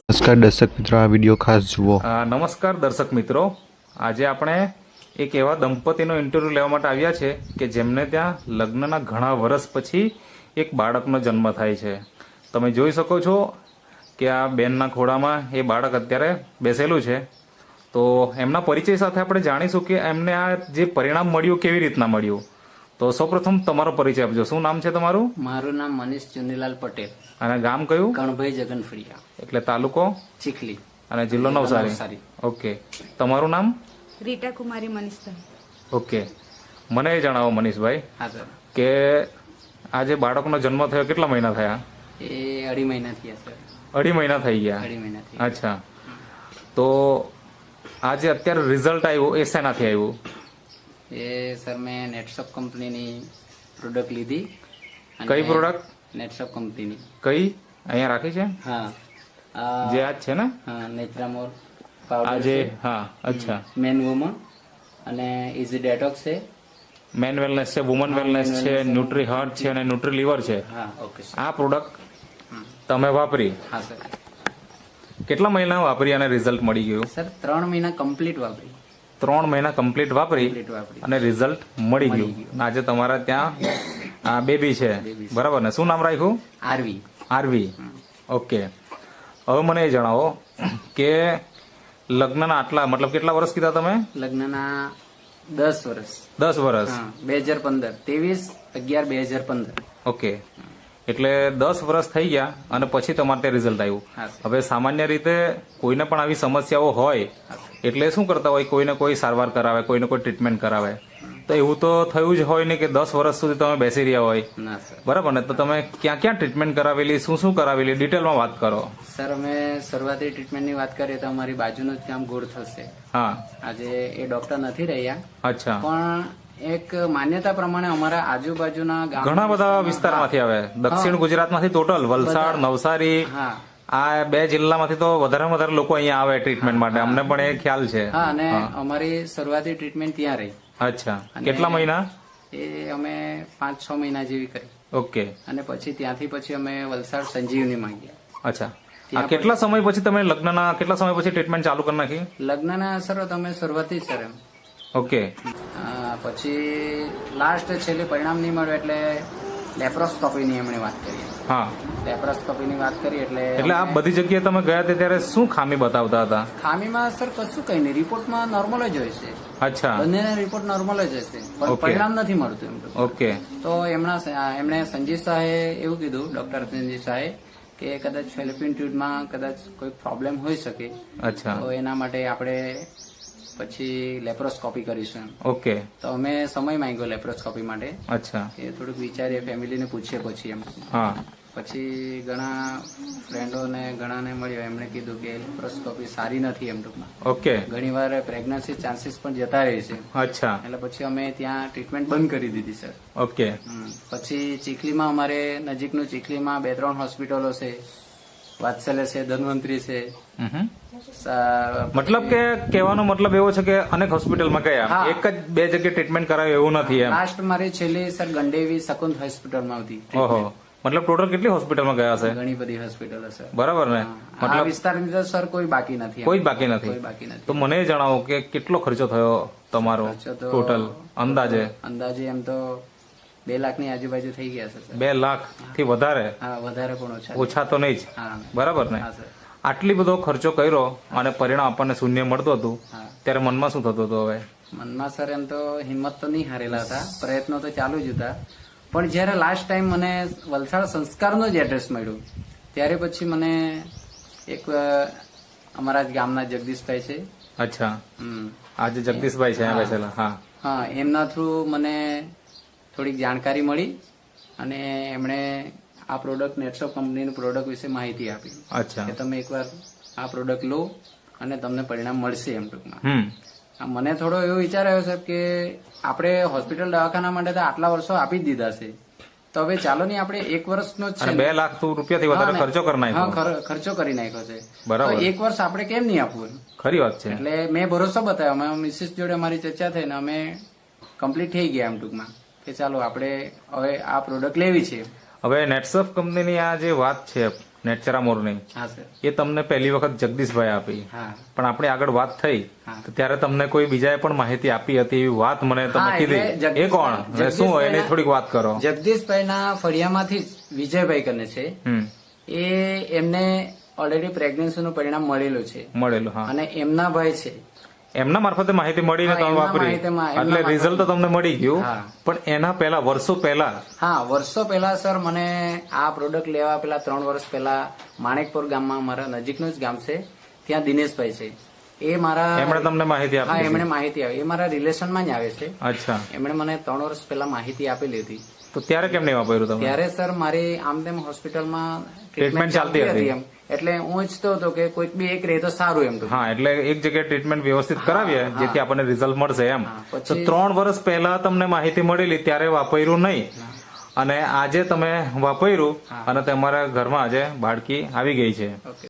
નમસ્કાર દર્શક મિત્રો, આ વિડીયો ખાસ જુઓ. નમસ્કાર દર્શક મિત્રો, આજે આપણે એક એવા દંપતીનો ઇન્ટરવ્યૂ લેવા માટે આવ્યા છે કે જેમને ત્યાં લગ્નના ઘણા વર્ષ પછી એક બાળકનો જન્મ થાય છે. તમે જોઈ શકો છો કે આ બેનના ખોળામાં એ બાળક અત્યારે બેસેલું છે. તો એમના પરિચય સાથે આપણે જાણીશું કે એમને આ જે પરિણામ મળ્યું કેવી રીતના મળ્યું. તો સૌપ્રથમ તમારો પરિચય આપજો. શું નામ છે તમારું? મારું નામ મનીષ ચુનીલાલ પટેલ, અને ગામ કયું? કણભાઈ જગનફળિયા, એટલે તાલુકો ચીખલી અને જિલ્લો નવસારી. ઓકે, તમારું નામ? રીટા કુમારી મનીષભાઈ. ઓકે, મને એ જણાવો મનીષભાઈ હા સર. કે આ જે બાળકનો જન્મ થયો કેટલા મહિના થયા? એ 2.5 મહિના થયા સર. 2.5 મહિના થઈ ગયા. 2.5 મહિના થયા. અચ્છા, તો આ જે અત્યારે રિઝલ્ટ આવ્યું એ શેનાથી આવ્યું? એ સર મેં નેટશોપ કંપનીની પ્રોડક્ટ લીધી. કઈ પ્રોડક્ટ? નેટશોપ કંપનીની. કઈ અહીંયા રાખી છે? હા, જે આ જ છે ને? હા, નેત્રામોર આ પાવડર જે છે, હા, અચ્છા. મેન વુમન અને ઇઝી ડેટોક્સ છે. મેન વેલનેસ છે, વુમન વેલનેસ છે, ન્યુટ્રી હાર્ટ છે અને ન્યુટ્રી લીવર છે. હા, ઓકે સર. આ પ્રોડક્ટ તમે વાપરી હા સર. કેટલા મહિના વાપરી અને રિઝલ્ટ મળી ગયું? સર 3 મહિના કમ્પ્લીટ વાપરી. 3 મહિના કમ્પ્લીટ વાપરી અને રિઝલ્ટ મળી ગયું. આજે તમારા ત્યાં આ બેબી છે, બરાબર ને? શું નામ રાખ્યું? આરવી. આરવી. ઓકે, હવે મને એ જણાવો કે લગ્નના આટલા મતલબ કેટલા વર્ષ કીધા તમે? લગ્નના 10 વર્ષ. 10 વર્ષ. હા, 2015 23/11/2015. ઓકે, એટલે 10 વર્ષ થઈ ગયા અને પછી તમારે તે રિઝલ્ટ આવ્યું. હા સર. હવે સામાન્ય રીતે કોઈને પણ આવી સમસ્યાઓ હોય એટલે શું કરતા હોય, કોઈને કોઈ સારવાર કરાવે, કોઈને કોઈ ટ્રીટમેન્ટ કરાવે. તો એવું તો થયું જ હોય ને કે 10 વર્ષ સુધી તમે બેસી રહ્યા હોય, ના સર. બરાબર ને? તો તમે ક્યાં ક્યાં ટ્રીટમેન્ટ કરાવેલી, શું શું કરાવેલી, ડિટેલમાં વાત કરો. સર અમે શરૂઆતી ટ્રીટમેન્ટની વાત કરીએ તો અમારી બાજુનું જ ગામ ગોળ થશે. હા. આજે એ ડોક્ટર નથી રહ્યા, અચ્છા. પણ એક માન્યતા પ્રમાણે અમારા આજુબાજુના ગામ ઘણા બધા વિસ્તારમાંથી આવે, દક્ષિણ ગુજરાતમાંથી ટોટલ વલસાડ, નવસારી, હા આ 2 જિલ્લામાંથી તો વધારે લોકો અહીંયા આવે ટ્રીટમેન્ટ માટે. અમને પણ એ ખ્યાલ છે. હા, અને અમારી શરૂઆતી ટ્રીટમેન્ટ ત્યાં રહી. અચ્છા, કેટલા મહિના? એ અમે 5-6 મહિના જેવી કરી. ઓકે, અને પછી ત્યાંથી પછી અમે વલસાડ સંજીવનીમાં ગયા. અચ્છા. આ કેટલા સમય પછી તમે લગ્નના કેટલા સમય પછી ટ્રીટમેન્ટ ચાલુ કરી નાખી? લગ્નના સર તમે શરૂઆતી સર એમ. ઓકે. પછી લાસ્ટ છેલ્લે પરિણામ નહીં મળ્યું એટલે લેપ્રોસ્કોપીની એમણે વાત કરી. હા, લેપ્રોસ્કોપીની વાત કરી એટલે આ બધી જગ્યાએ તમે ગયા હતા ત્યારે શું ખામી બતાવતા હતા? ખામીમાં સર કશું કઈ નહીં, રિપોર્ટમાં નોર્મલ જ હોય છે. અચ્છા. બંનેના રિપોર્ટ નોર્મલ જ હશે, પણ પરિણામ નથી મળતું એમ તો. ઓકે. તો એમણે સંજીવ શાહે એવું કીધું, ડોક્ટર સંજીવ શાહે, કે કદાચ ફેલોપિયન ટ્યુબમાં કદાચ કોઈ પ્રોબ્લેમ હોઈ શકે. અચ્છા. તો એના માટે આપણે પછી લેપ્રોસ્કોપી કરીશું. ઓકે. તો અમે સમય માંગ્યો લેપ્રોસ્કોપી માટે. અચ્છા. કે થોડુંક વિચારીએ, ફેમિલીને પૂછીએ પછી એમ. હા. પછી ઘણા ફ્રેન્ડોને ઘણાને મળ્યો, એમણે કીધું કે લેપ્રોસ્કોપી સારી નથી એમ ટૂંકમાં. ઓકે. ઘણી વાર પ્રેગ્નન્સી ચાન્સીસ પણ જતા રહે છે. અચ્છા. એટલે પછી અમે ત્યાં ટ્રીટમેન્ટ બંધ કરી દીધી સર. ઓકે. પછી ચીખલીમાં અમારે નજીકનું ચીખલીમાં 2-3 હોસ્પિટલો છે, વાત્સલ્ય છે, ધન્વંતરી છે. મતલબ કે કહેવાનો મતલબ એવો છે કે અનેક હોસ્પિટલમાં ગયા, એક જ 2 જગ્યાએ ટ્રીટમેન્ટ કરાવે એવું નથી એમ. લાસ્ટ મારી છેલ્લી સર ગંડેવી શકુંત હોસ્પિટલમાં હતી. ઓહો, મતલબ ટોટલ કેટલી હોસ્પિટલમાં ગયા છે? ઘણી બધી હોસ્પિટલ છે, બરાબર ને? મતલબ વિસ્તારની તો સર કોઈ બાકી નથી. કોઈ બાકી નથી. કોઈ બાકી નથી. તો મને જણાવો કે કેટલો ખર્ચો થયો તમારો ટોટલ અંદાજે? અંદાજે એમ તો 2 લાખની આજુબાજુ થઈ ગયા છે સર. 2 લાખ થી વધારે? હા, વધારે પણ ઓછા. ઓછા તો નહીં જ, હા, બરાબર ને? હા સર. આટલી બધો ખર્ચો કર્યો અને પરિણામ આપણને શૂન્ય મળતું હતું, હા. ત્યારે મનમાં શું થતું હતું? હવે મનમાં સર એમ તો હિંમત તો નહીં હારેલા હતા, પ્રયત્નો તો ચાલુ જ હતા. પણ જ્યારે લાસ્ટ ટાઈમ મને વલસાડ સંસ્કારનું જ એડ્રેસ મળ્યું, ત્યારે પછી મને એક અમારા જ ગામના જગદીશભાઈ છે. અચ્છા. આજે જગદીશભાઈ છે અહીંયા બેસેલા? હા. હા, એમના થ્રુ મને થોડીક જાણકારી મળી અને એમણે આ પ્રોડક્ટ નેટશોપ કંપનીનું પ્રોડક્ટ વિશે માહિતી આપી. અચ્છા. કે તમે એકવાર આ પ્રોડક્ટ લો અને તમને પરિણામ મળશે એમ ટૂંકમાં. મને થોડો એવો વિચાર આવ્યો સાહેબ કે આપણે હોસ્પિટલ દવાખાના માટે તો આટલા વર્ષો આપી જ દીધા છે, તો હવે ચાલો નહીં આપણે 1 વર્ષનો જ છે. 2 લાખ રૂપિયાથી વધારે ખર્ચો કરી નાખ્યો. હા, ખર્ચો કરી નાખ્યો છે. બરાબર. તો 1 વર્ષ આપણે કેમ નહીં આપવું? ખરી વાત છે. એટલે મેં ભરોસો બતાવ્યો, અમે મિસિસ જોડે મારી ચર્ચા થઈ ને અમે કમ્પ્લીટ થઈ ગયા એમ ટૂંકમાં, કે ચાલો આપણે હવે આ પ્રોડક્ટ લેવી છે. હવે નેટશોપ કંપનીની આ જે વાત છે નેચરા મોરની હા સર. એ તમને પહેલી વખત જગદીશભાઈ આપી, હા પણ આપણી આગળ વાત થઈ હા. તો ત્યારે તમને કોઈ બીજાએ પણ માહિતી આપી હતી એવી વાત મને તમે હા, એટલે કીધી. એ કોણ? અને શું એની થોડીક વાત કરો. જગદીશભાઈના ફળિયામાંથી જ વિજયભાઈ કરીને છે, હમ એ એમને ઓલરેડી પ્રેગ્નન્સીનું પરિણામ મળેલું છે મળેલું. હા, અને એમના ભાઈ છે. એમના મારફતે માહિતી મળીને હા, તમે એમના વાપરી, માહિતીમાં- એમના એટલે મારફતે. રિઝલ્ટ તો તમને મળી ગયું. હા. પણ એના પહેલા વર્ષો પહેલા હા, વર્ષો પહેલા સર મને આ પ્રોડક્ટ લેવા પેલા 3 વર્ષ પહેલા માણેકપુર ગામમાં મારા નજીકનું જ ગામ છે, ત્યાં દિનેશભાઈ છે, એ મારા એમણે તમને માહિતી હા આપી એમણે માહિતી આપી. એ મારા રિલેશનમાં જ આવે છે. અચ્છા, એમણે મને 3 વર્ષ પહેલા માહિતી આપેલી હતી. તો ત્યારે કેમ નહીં વાપર્યું તમે? ત્યારે સર મારી આમ તેમ હોસ્પિટલમાં ટ્રીટમેન્ટ ચાલતી હતી. એમ, એટલે હું ઈચ્છતો હતો કે કોઈક બી એક રહે તો સારું એમ. હા, એટલે એક જગ્યાએ ટ્રીટમેન્ટ વ્યવસ્થિત કરાવીએ જેથી આપણને રિઝલ્ટ મળશે એમ. હા, તો પછી- 3 વર્ષ પહેલા તમને માહિતી મળેલી ત્યારે વાપર્યું નહીં, અને આજે તમે વાપર્યું અને તમારા ઘરમાં આજે બાળકી આવી ગઈ છે. ઓકે.